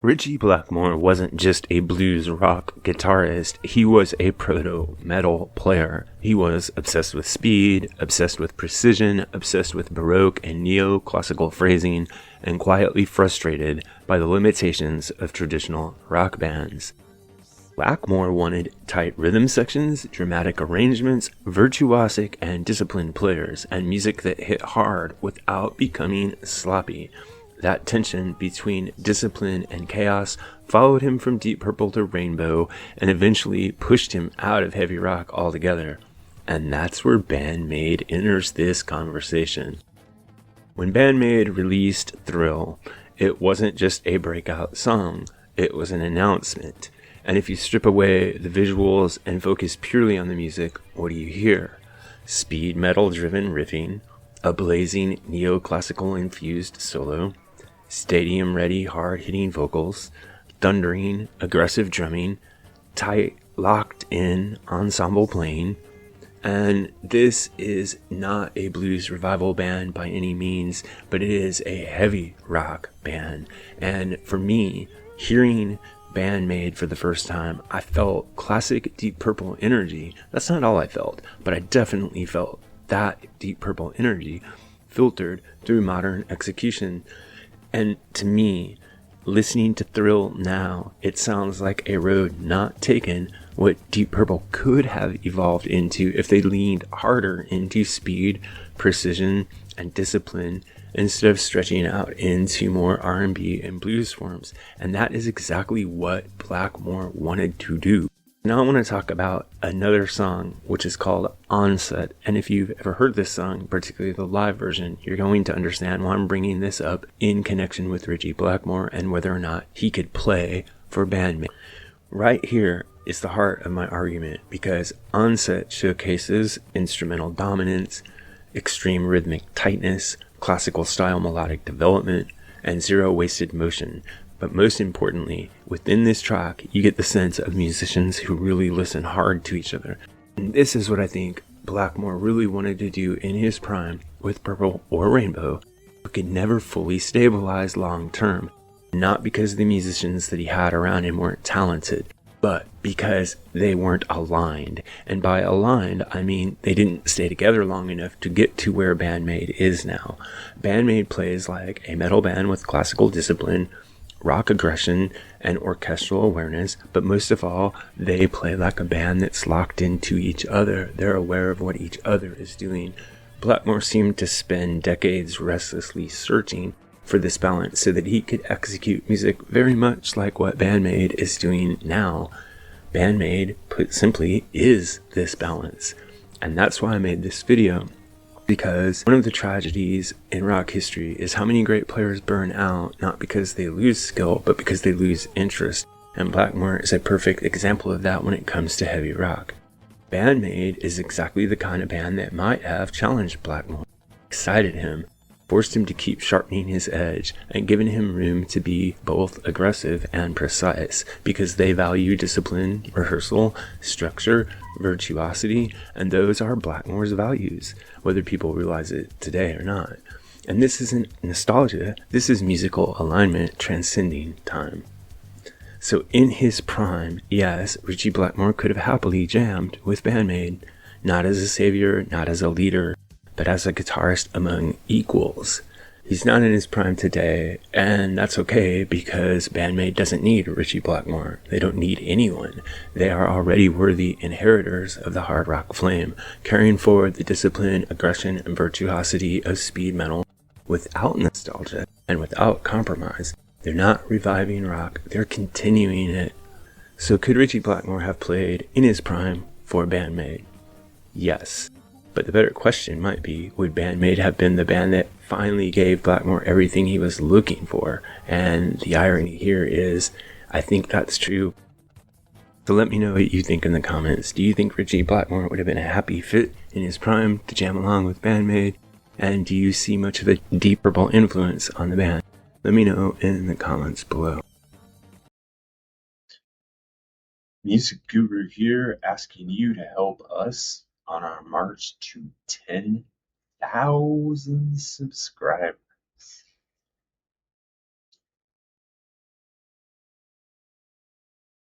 Ritchie Blackmore wasn't just a blues rock guitarist, he was a proto-metal player. He was obsessed with speed, obsessed with precision, obsessed with Baroque and neoclassical phrasing, and quietly frustrated by the limitations of traditional rock bands. Blackmore wanted tight rhythm sections, dramatic arrangements, virtuosic and disciplined players, and music that hit hard without becoming sloppy. That tension between discipline and chaos followed him from Deep Purple to Rainbow and eventually pushed him out of heavy rock altogether. And that's where Band-Maid enters this conversation. When Band-Maid released Thrill, it wasn't just a breakout song, it was an announcement. And if you strip away the visuals and focus purely on the music, what do you hear? Speed metal driven riffing, a blazing neoclassical infused solo, stadium ready hard hitting vocals, thundering aggressive drumming, tight locked in ensemble playing. And this is not a blues revival band by any means, but it is a heavy rock band. And for me, hearing Band-Maid for the first time, I felt classic Deep Purple energy. That's not all I felt, but I definitely felt that Deep Purple energy filtered through modern execution. And to me, listening to Thrill now, it sounds like a road not taken, what Deep Purple could have evolved into if they leaned harder into speed, precision, and discipline instead of stretching out into more R&B and blues forms. And that is exactly what Blackmore wanted to do. Now I want to talk about another song, which is called Onset. And if you've ever heard this song, particularly the live version, you're going to understand why I'm bringing this up in connection with Ritchie Blackmore and whether or not he could play for Band-Maid. Right here is the heart of my argument, because Onset showcases instrumental dominance, extreme rhythmic tightness, classical style melodic development, and zero wasted motion. But most importantly, within this track, you get the sense of musicians who really listen hard to each other. And this is what I think Blackmore really wanted to do in his prime with Purple or Rainbow, but could never fully stabilize long term. Not because the musicians that he had around him weren't talented, but because they weren't aligned. And by aligned, I mean they didn't stay together long enough to get to where Band-Maid is now. Band-Maid plays like a metal band with classical discipline, rock aggression, and orchestral awareness, but most of all, they play like a band that's locked into each other. They're aware of what each other is doing. Blackmore seemed to spend decades restlessly searching for this balance so that he could execute music very much like what Band-Maid is doing now. Band-Maid, put simply, is this balance. And that's why I made this video. Because one of the tragedies in rock history is how many great players burn out, not because they lose skill, but because they lose interest. And Blackmore is a perfect example of that when it comes to heavy rock. Band-Maid is exactly the kind of band that might have challenged Blackmore, excited him, forced him to keep sharpening his edge, and given him room to be both aggressive and precise, because they value discipline, rehearsal, structure, virtuosity, and those are Blackmore's values, whether people realize it today or not. And this isn't nostalgia, this is musical alignment transcending time. So in his prime, yes, Ritchie Blackmore could have happily jammed with Band-Maid, not as a savior, not as a leader, but as a guitarist among equals. He's not in his prime today, and that's okay because Band-Maid doesn't need Ritchie Blackmore. They don't need anyone. They are already worthy inheritors of the hard rock flame, carrying forward the discipline, aggression, and virtuosity of speed metal without nostalgia and without compromise. They're not reviving rock, they're continuing it. So could Ritchie Blackmore have played in his prime for Band-Maid? Yes. But the better question might be, would Band-Maid have been the band that finally gave Blackmore everything he was looking for? And the irony here is, I think that's true. So let me know what you think in the comments. Do you think Ritchie Blackmore would have been a happy fit in his prime to jam along with Band-Maid? And do you see much of a Deep Purple influence on the band? Let me know in the comments below. MusicGuru here, asking you to help us on our march to 10,000 subscribers.